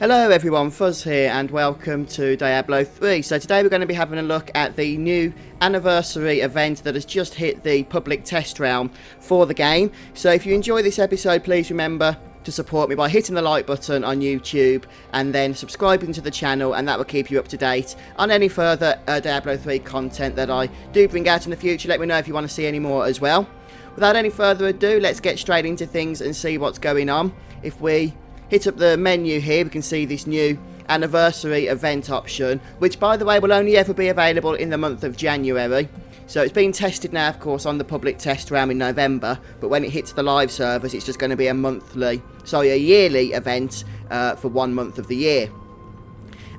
Hello everyone, Fuzz here and welcome to Diablo 3. So today we're going to be having a look at the new anniversary event that has just hit the public test realm for the game. So if you enjoy this episode, please remember to support me by hitting the like button on YouTube and then subscribing to the channel, and that will keep you up to date on any further Diablo 3 content that I do bring out in the future. Let me know if you want to see any more as well. Without any further ado, let's get straight into things and see what's going on. If we hit up the menu here, we can see this new anniversary event option, which by the way will only ever be available in the month of January. So it's been tested now, of course, on the public test round in November, but when it hits the live servers, it's just going to be a yearly event for 1 month of the year.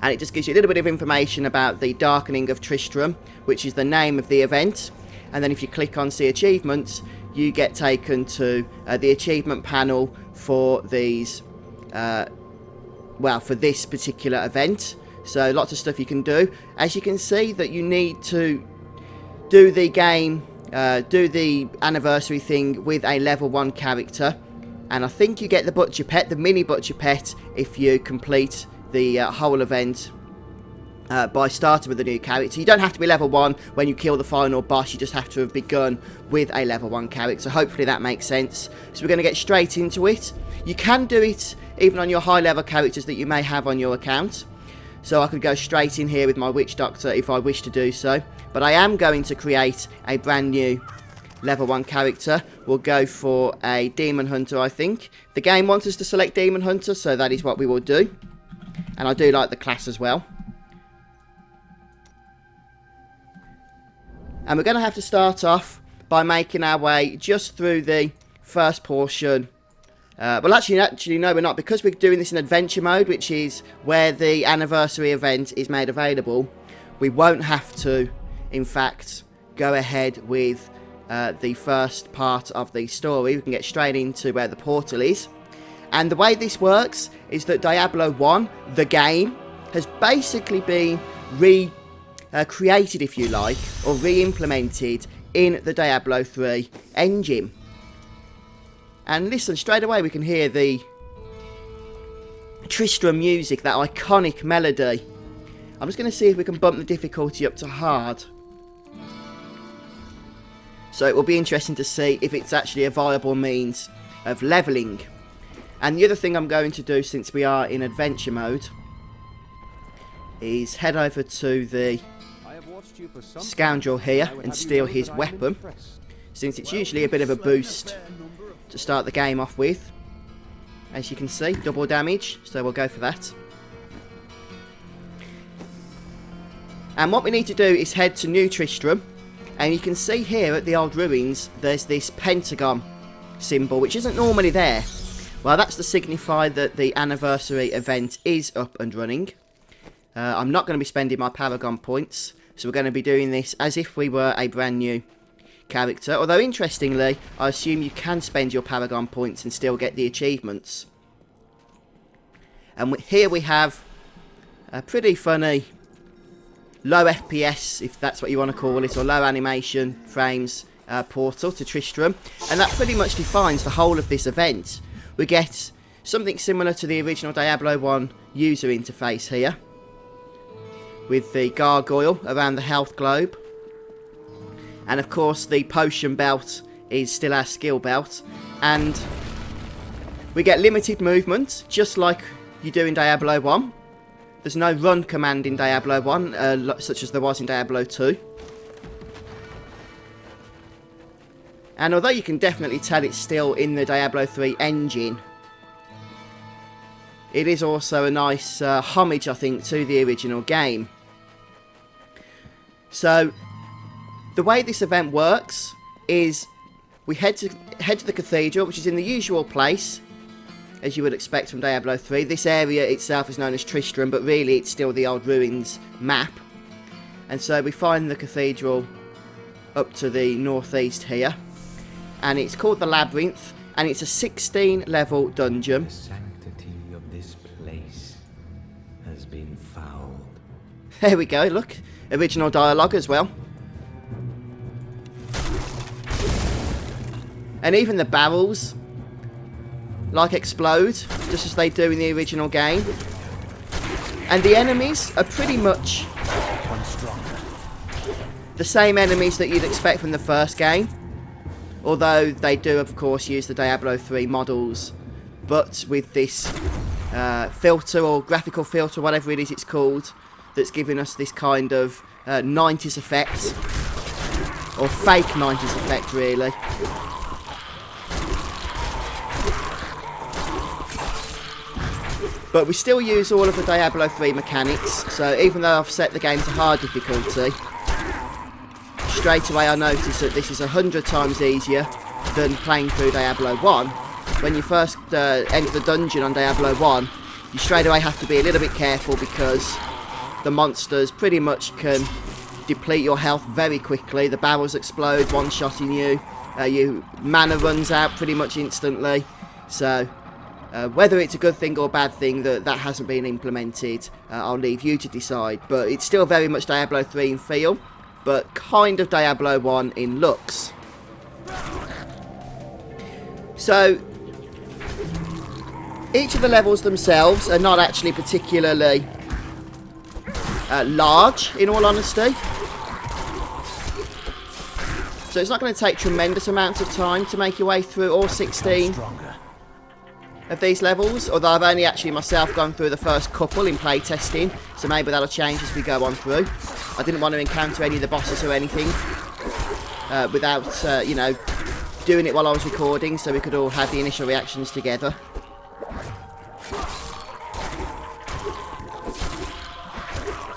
And it just gives you a little bit of information about the Darkening of Tristram, which is the name of the event. And then if you click on See Achievements, you get taken to the achievement panel for these for this particular event. So lots of stuff you can do. As you can see, that you need to do the game, do the anniversary thing with a level 1 character, and I think you get the butcher pet, the mini butcher pet, if you complete the whole event by starting with a new character. You don't have to be level 1 when you kill the final boss, you just have to have begun with a level 1 character. So hopefully that makes sense. So we're going to get straight into it. You can do it even on your high level characters that you may have on your account. So I could go straight in here with my Witch Doctor if I wish to do so. But I am going to create a brand new level 1 character. We'll go for a Demon Hunter, I think. The game wants us to select Demon Hunter, so that is what we will do. And I do like the class as well. And we're going to have to start off by making our way just through the first portion. Well, actually, no, we're not, because we're doing this in adventure mode, which is where the anniversary event is made available. We won't have to, in fact, go ahead with the first part of the story. We can get straight into where the portal is. And the way this works is that Diablo 1, the game, has basically been created, if you like, or re-implemented in the Diablo 3 engine. And listen, straight away we can hear the Tristram music, that iconic melody. I'm just going to see if we can bump the difficulty up to hard. So it will be interesting to see if it's actually a viable means of levelling. And the other thing I'm going to do, since we are in adventure mode, is head over to the scoundrel here and steal his weapon, since it's usually a bit of a boost to start the game off with. As you can see, double damage, so we'll go for that. And what we need to do is head to New Tristram, and you can see here at the old ruins there's this pentagon symbol which isn't normally there. Well, that's to signify that the anniversary event is up and running. I'm not going to be spending my Paragon points, so we're going to be doing this as if we were a brand new character. Although, interestingly, I assume you can spend your Paragon points and still get the achievements. And here we have a pretty funny low FPS, if that's what you want to call it, or low animation frames portal to Tristram. And that pretty much defines the whole of this event. We get something similar to the original Diablo 1 user interface here, with the gargoyle around the health globe. And of course the potion belt is still our skill belt. And we get limited movement, just like you do in Diablo 1. There's no run command in Diablo 1, such as there was in Diablo 2. And although you can definitely tell it's still in the Diablo 3 engine, it is also a nice homage, I think, to the original game. So the way this event works is we head to the cathedral, which is in the usual place, as you would expect from Diablo 3. This area itself is known as Tristram, but really it's still the old ruins map. And so we find the cathedral up to the northeast here, and it's called the Labyrinth, and it's a 16 level dungeon. The sanctity of this place has been fouled. There we go, look, original dialogue as well. And even the barrels, like, explode, just as they do in the original game. And the enemies are pretty much the same enemies that you'd expect from the first game. Although they do, of course, use the Diablo 3 models, but with this filter or graphical filter, whatever it is it's called, that's giving us this kind of 90s effect, or fake 90s effect, really. But we still use all of the Diablo 3 mechanics, so even though I've set the game to hard difficulty, straight away I noticed that this is 100 times easier than playing through Diablo 1. When you first enter the dungeon on Diablo 1, you straight away have to be a little bit careful because the monsters pretty much can deplete your health very quickly. The barrels explode, one-shotting you. Your mana runs out pretty much instantly. So whether it's a good thing or bad thing that hasn't been implemented, I'll leave you to decide. But it's still very much Diablo 3 in feel, but kind of Diablo 1 in looks. So each of the levels themselves are not actually particularly large, in all honesty. So it's not going to take tremendous amounts of time to make your way through all 16 of these levels, although I've only actually myself gone through the first couple in playtesting, so maybe that'll change as we go on through. I didn't want to encounter any of the bosses or anything without, you know, doing it while I was recording, so we could all have the initial reactions together.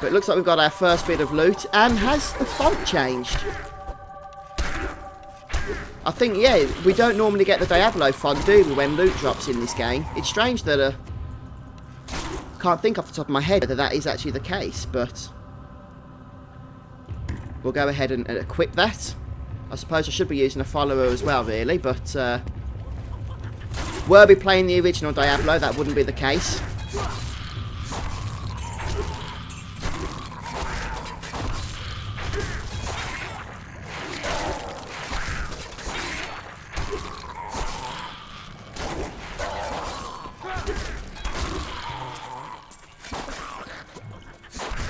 But it looks like we've got our first bit of loot, and has the font changed? I think, yeah, we don't normally get the Diablo font, do we, when loot drops in this game. It's strange that, can't think off the top of my head whether that is actually the case, but we'll go ahead and equip that. I suppose I should be using a follower as well, really, but were we playing the original Diablo, that wouldn't be the case.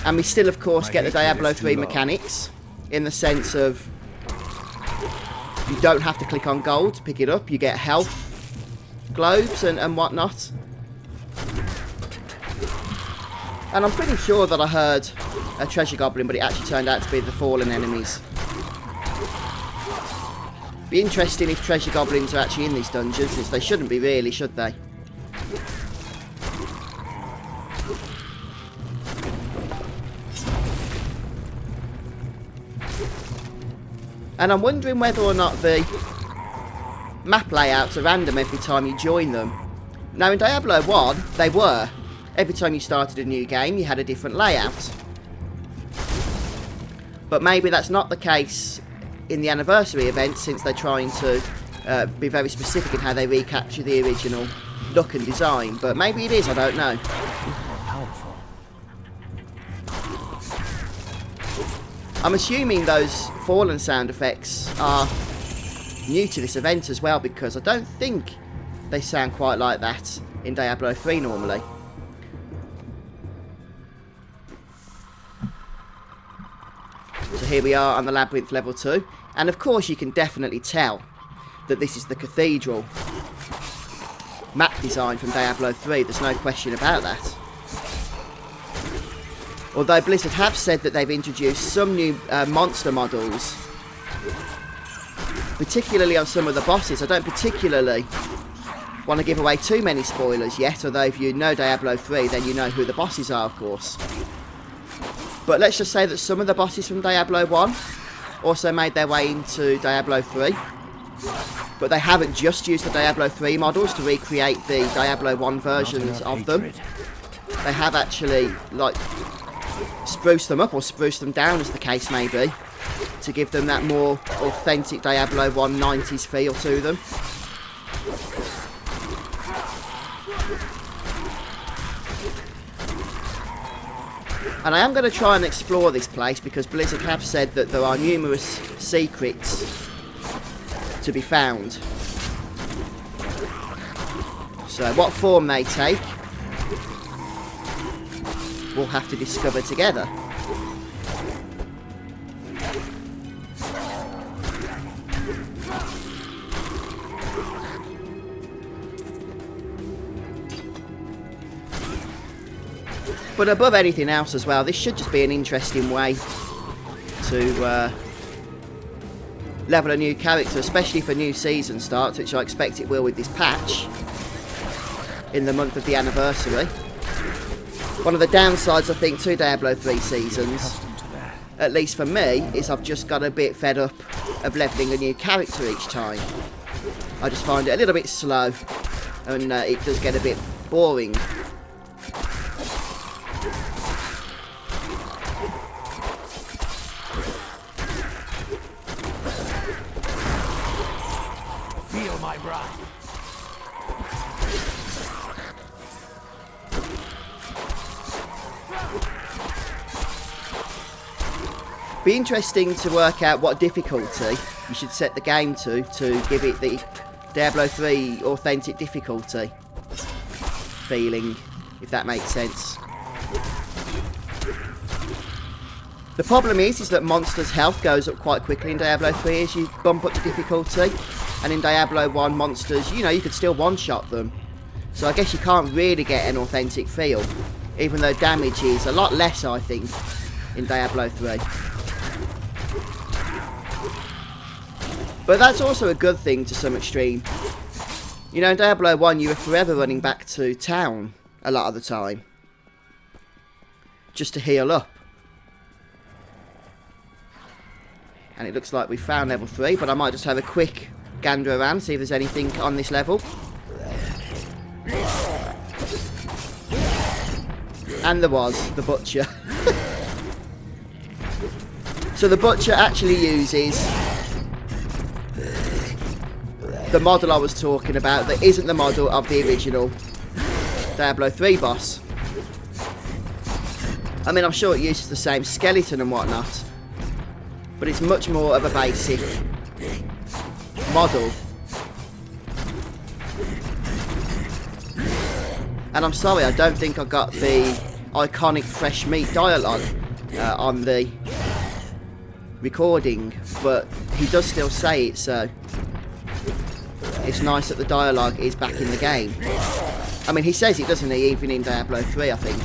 And we still, of course, get the Diablo 3 mechanics, in the sense of you don't have to click on gold to pick it up. You get health globes and whatnot. And I'm pretty sure that I heard a treasure goblin, but it actually turned out to be the fallen enemies. Be interesting if treasure goblins are actually in these dungeons, since they shouldn't be really, should they? And I'm wondering whether or not the map layouts are random every time you join them. Now in Diablo 1, they were. Every time you started a new game, you had a different layout. But maybe that's not the case in the anniversary event, since they're trying to be very specific in how they recapture the original look and design. But maybe it is, I don't know. I'm assuming those fallen sound effects are new to this event as well, because I don't think they sound quite like that in Diablo 3 normally. So here we are on the labyrinth level 2, and of course you can definitely tell that this is the cathedral map design from Diablo 3, there's no question about that. Although Blizzard have said that they've introduced some new monster models, particularly on some of the bosses. I don't particularly want to give away too many spoilers yet, although if you know Diablo 3 then you know who the bosses are, of course. But let's just say that some of the bosses from Diablo 1 also made their way into Diablo 3. But they haven't just used the Diablo 3 models to recreate the Diablo 1 versions of them. They have actually, like, spruce them up or spruce them down, as the case may be, to give them that more authentic Diablo 1 90s feel to them. And I am going to try and explore this place, because Blizzard have said that there are numerous secrets to be found. So what form they take, we'll have to discover together. But above anything else as well, this should just be an interesting way to level a new character, especially for new season starts, which I expect it will with this patch in the month of the anniversary. One of the downsides, I think, to Diablo 3 seasons, at least for me, is I've just got a bit fed up of leveling a new character each time. I just find it a little bit slow, and it does get a bit boring. Feel my wrath. Be interesting to work out what difficulty you should set the game to give it the Diablo 3 authentic difficulty feeling, if that makes sense. The problem is that monsters' health goes up quite quickly in Diablo 3 as you bump up the difficulty, and in Diablo 1 monsters, you know, you could still one-shot them. So I guess you can't really get an authentic feel, even though damage is a lot less, I think, in Diablo 3. But that's also a good thing to some extreme. You know, in Diablo 1 you were forever running back to town a lot of the time, just to heal up. And it looks like we've found level 3, but I might just have a quick gander around, see if there's anything on this level. And there was, the Butcher. So the Butcher actually uses the model I was talking about that isn't the model of the original Diablo 3 boss. I mean, I'm sure it uses the same skeleton and whatnot, but it's much more of a basic model. And I'm sorry, I don't think I got the iconic fresh meat dialogue on the recording, but he does still say it, so it's nice that the dialogue is back in the game. I mean, he says it, doesn't he, even in Diablo 3, I think.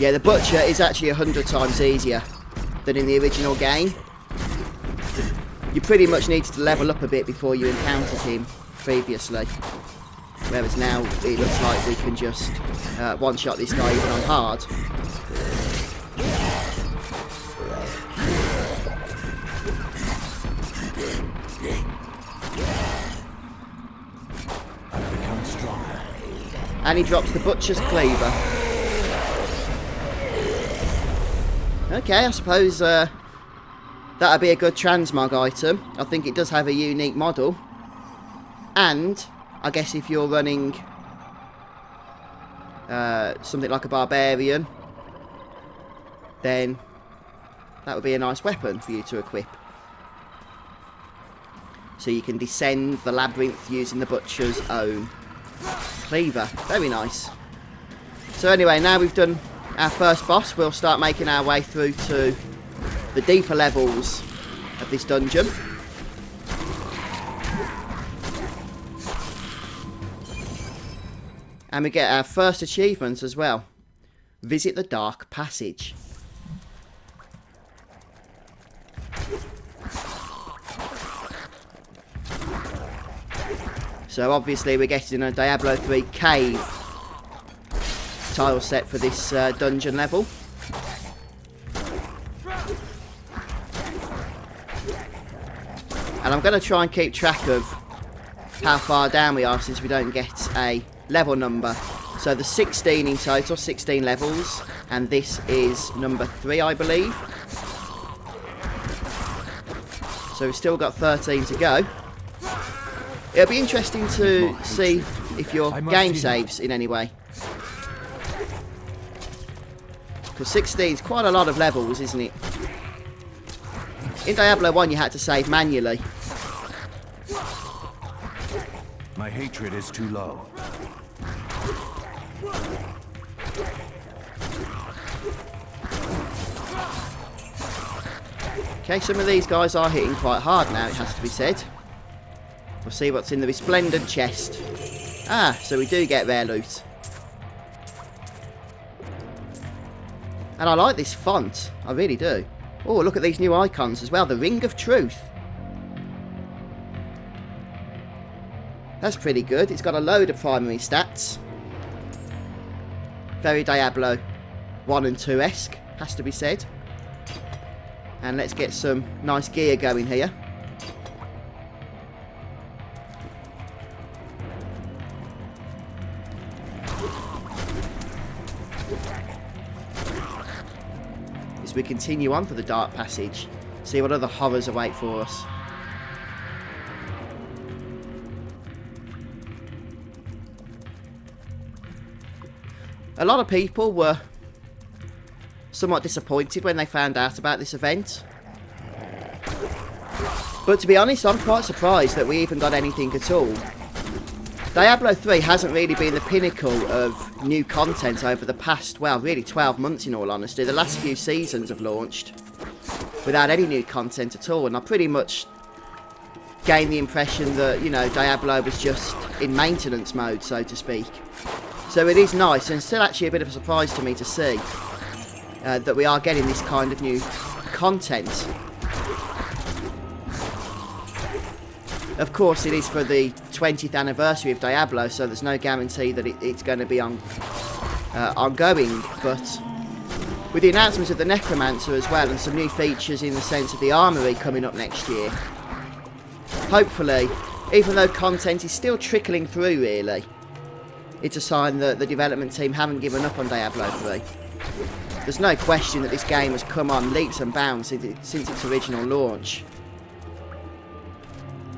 Yeah, the Butcher is actually 100 times easier than in the original game. You pretty much needed to level up a bit before you encountered him previously. Whereas now, it looks like we can just one-shot this guy even on hard. And he drops the Butcher's Cleaver. Okay, I suppose that'd be a good transmog item. I think it does have a unique model. And I guess if you're running something like a barbarian, then that would be a nice weapon for you to equip. So you can descend the labyrinth using the Butcher's own Cleaver. Very nice. So anyway, now we've done our first boss, we'll start making our way through to the deeper levels of this dungeon. And we get our first achievement as well. Visit the Dark Passage. So obviously we're getting a Diablo 3 cave tile set for this dungeon level. And I'm going to try and keep track of how far down we are since we don't get a level number. So there's 16 in total, 16 levels, and this is number 3, I believe. So we've still got 13 to go. It'll be interesting to see if your game saves in any way. Because 16 is quite a lot of levels, isn't it? In Diablo 1 you had to save manually. My hatred is too low. Okay, some of these guys are hitting quite hard now, it has to be said. We'll see what's in the resplendent chest. Ah, so we do get rare loot. And I like this font, I really do. Oh, look at these new icons as well, the Ring of Truth. That's pretty good, it's got a load of primary stats. Very Diablo 1 and 2-esque, has to be said. And let's get some nice gear going here. As we continue on for the dark passage, see what other horrors await for us. A lot of people were somewhat disappointed when they found out about this event. But to be honest, I'm quite surprised that we even got anything at all. Diablo 3 hasn't really been the pinnacle of new content over the past, well, really 12 months in all honesty. The last few seasons have launched without any new content at all, and I pretty much gained the impression that, you know, Diablo was just in maintenance mode, so to speak. So it is nice, and still actually a bit of a surprise to me to see that we are getting this kind of new content. Of course, it is for the 20th anniversary of Diablo, so there's no guarantee that it's going to be ongoing. But with the announcement of the Necromancer as well, and some new features in the sense of the armory coming up next year, hopefully, even though content is still trickling through really, it's a sign that the development team haven't given up on Diablo 3. There's no question that this game has come on leaps and bounds since its original launch.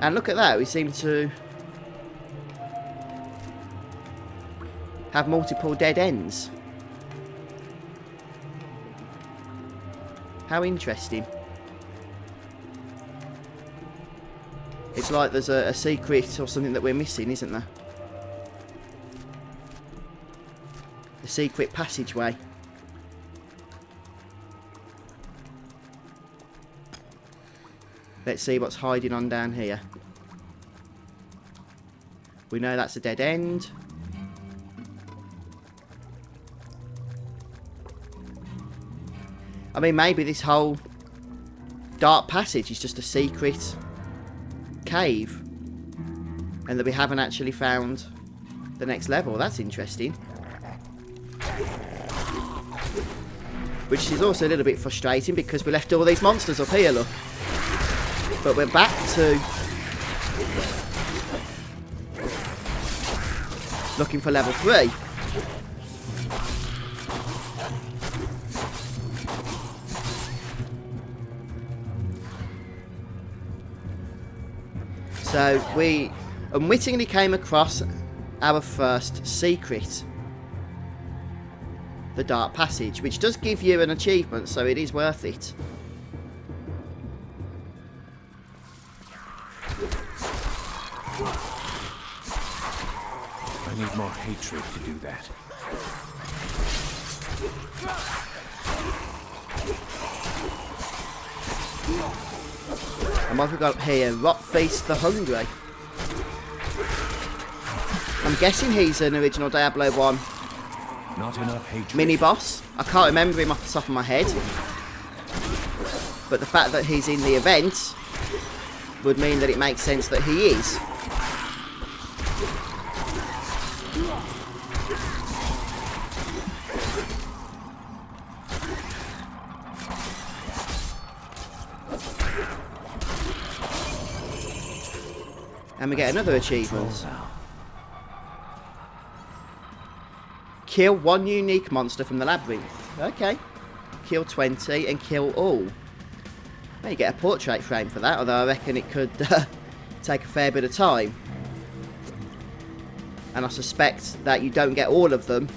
And look at that, we seem to have multiple dead ends. How interesting. It's like there's a secret or something that we're missing, isn't there? The secret passageway. Let's see what's hiding on down here. We know that's a dead end. I mean, maybe this whole dark passage is just a secret cave, and that we haven't actually found the next level. That's interesting. Which is also a little bit frustrating because we left all these monsters up here, look. But we're back to looking for level 3. So we unwittingly came across our first secret, the dark passage, which does give you an achievement, so it is worth it. I need more hatred to do that. And what have we got here? Rotfeast the Hungry. I'm guessing he's an original Diablo 1 Not enough hatred. mini-boss. I can't remember him off the top of my head. But the fact that he's in the event would mean that it makes sense that he is. And we get another achievement. Kill one unique monster from the labyrinth. Okay. Kill 20 and kill all. Well, you get a portrait frame for that, although I reckon it could take a fair bit of time. And I suspect that you don't get all of them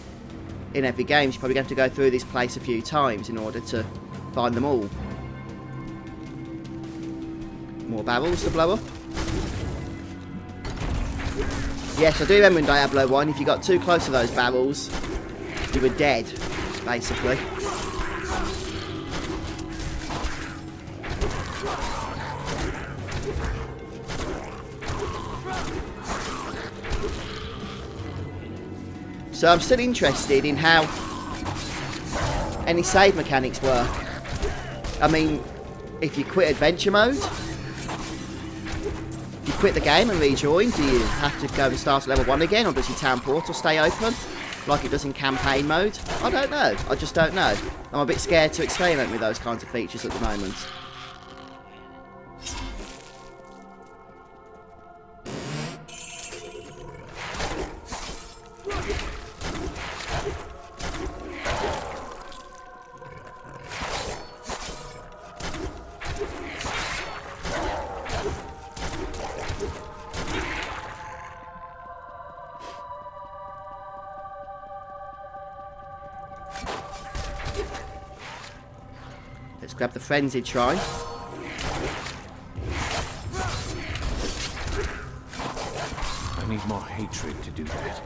in every game. So you're probably going to have to go through this place a few times in order to find them all. More barrels to blow up. Yes, I do remember in Diablo 1, if you got too close to those barrels, you were dead, basically. So I'm still interested in how any save mechanics work. I mean, if you quit adventure mode, if you quit the game and rejoin, do you have to go and start at level 1 again, or does your town portal stay open like it does in campaign mode? I don't know. I just don't know. I'm a bit scared to experiment with those kinds of features at the moment. Let's grab the frenzied shrine. I need more hatred to do that.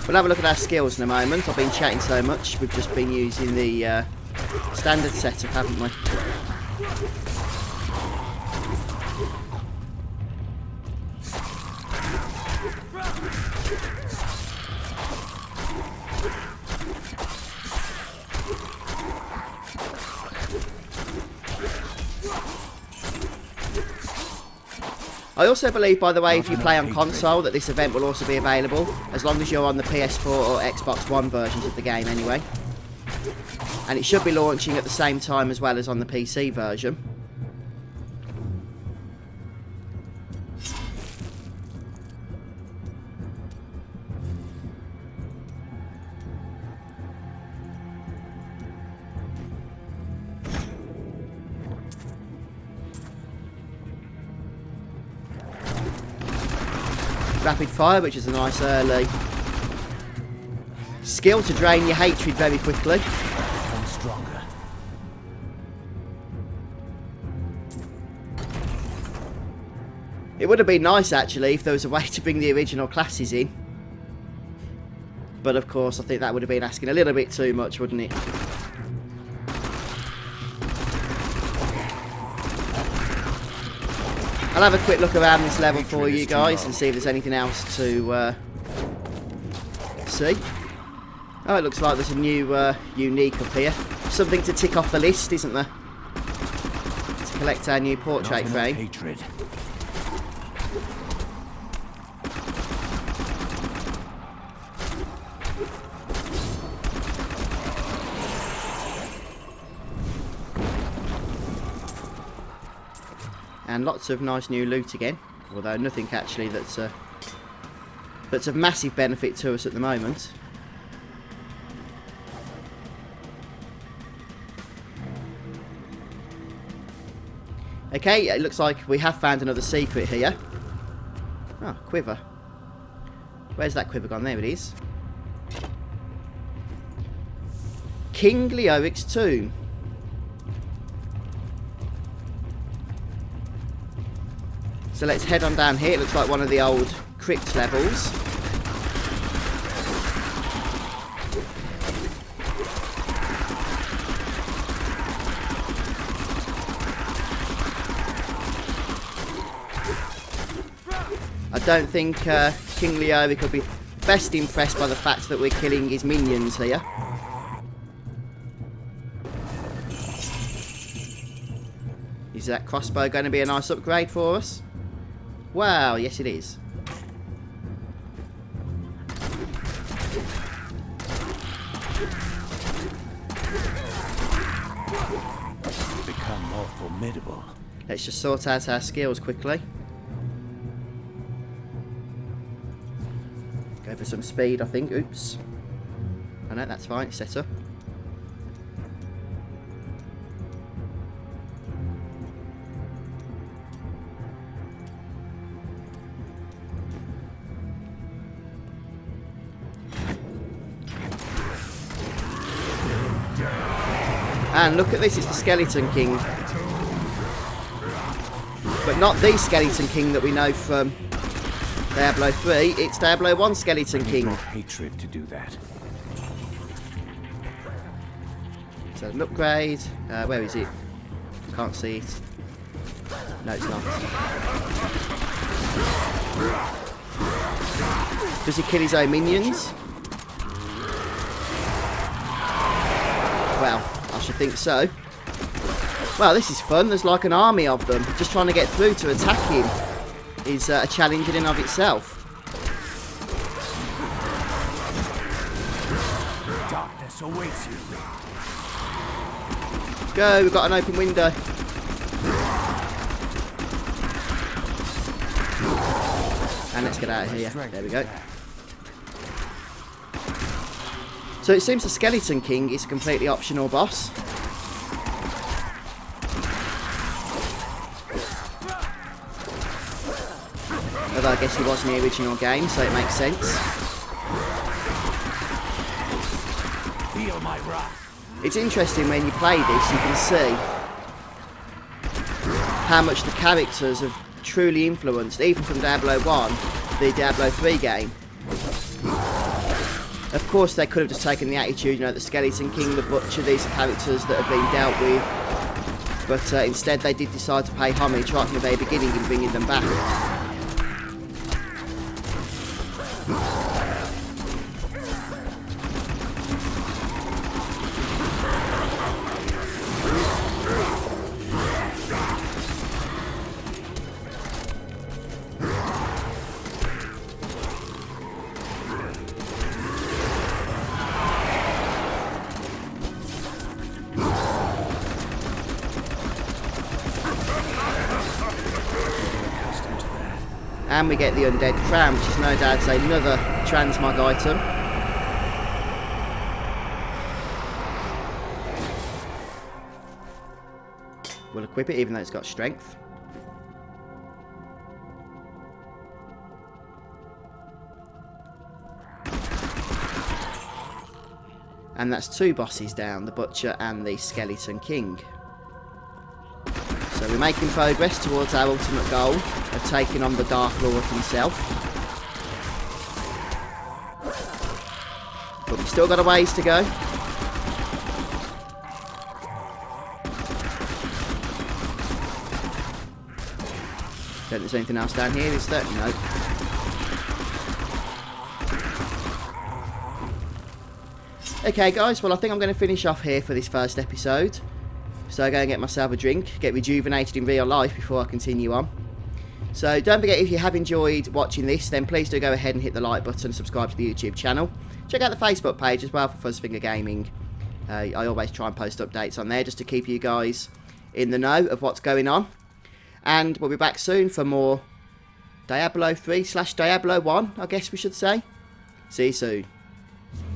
We'll have a look at our skills in a moment. I've been chatting so much, we've just been using the standard setup, haven't we? I also believe, by the way, if you play on console, that this event will also be available, as long as you're on the PS4 or Xbox One versions of the game anyway. And it should be launching at the same time as well as on the PC version. Rapid fire, which is a nice early skill to drain your hatred very quickly. Become stronger. It would have been nice actually if there was a way to bring the original classes in. But of course I think that would have been asking a little bit too much, wouldn't it? I'll have a quick look around this level for you guys and see if there's anything else to see. Oh, it looks like there's a new unique up here. Something to tick off the list, isn't there? To collect our new portrait frame. Hatred. And lots of nice new loot again, although nothing actually that's of massive benefit to us at the moment. Okay, it looks like we have found another secret here. Oh, quiver. Where's that quiver gone? There it is. King Leoric's tomb. So let's head on down here. It looks like one of the old crypt levels. I don't think King Leoric will be best impressed by the fact that we're killing his minions here. Is that crossbow going to be a nice upgrade for us? Wow, yes it is. Become more formidable. Let's just sort out our skills quickly. Go for some speed, I think. Oops. Oh no, that's fine. It's set up. And look at this, it's the Skeleton King. but not the Skeleton King that we know from Diablo 3. It's Diablo 1 Skeleton King. More hatred to do that. So an upgrade. Where is it? Can't see it. No, it's not. Does he kill his own minions? Well, I should think so. Well, this is fun. There's like an army of them. Just trying to get through to attack him is a challenge in and of itself. Darkness awaits you. Go, we've got an open window. And let's get out of here. There we go. So it seems the Skeleton King is a completely optional boss. Although I guess he was in the original game, so it makes sense. Feel my wrath. It's interesting when you play this, you can see how much the characters have truly influenced, even from Diablo 1, the Diablo 3 game. Of course, they could have just taken the attitude, you know, the Skeleton King, the Butcher, these are characters that have been dealt with. But instead, they did decide to pay homage right from the very beginning in bringing them back. And we get the Undead Crown, which is no doubt another transmog item. We'll equip it even though it's got strength. And that's 2 bosses down, the Butcher and the Skeleton King. So we're making progress towards our ultimate goal of taking on the Dark Lord himself. But we've still got a ways to go. Don't think there's anything else down here, is there? No. Okay guys, well I think I'm going to finish off here for this first episode. So I go and get myself a drink, get rejuvenated in real life before I continue on. So don't forget, if you have enjoyed watching this, then please do go ahead and hit the like button and subscribe to the YouTube channel. Check out the Facebook page as well for FuzzfingerGaming. I always try and post updates on there just to keep you guys in the know of what's going on. And we'll be back soon for more Diablo 3/Diablo 1, I guess we should say. See you soon.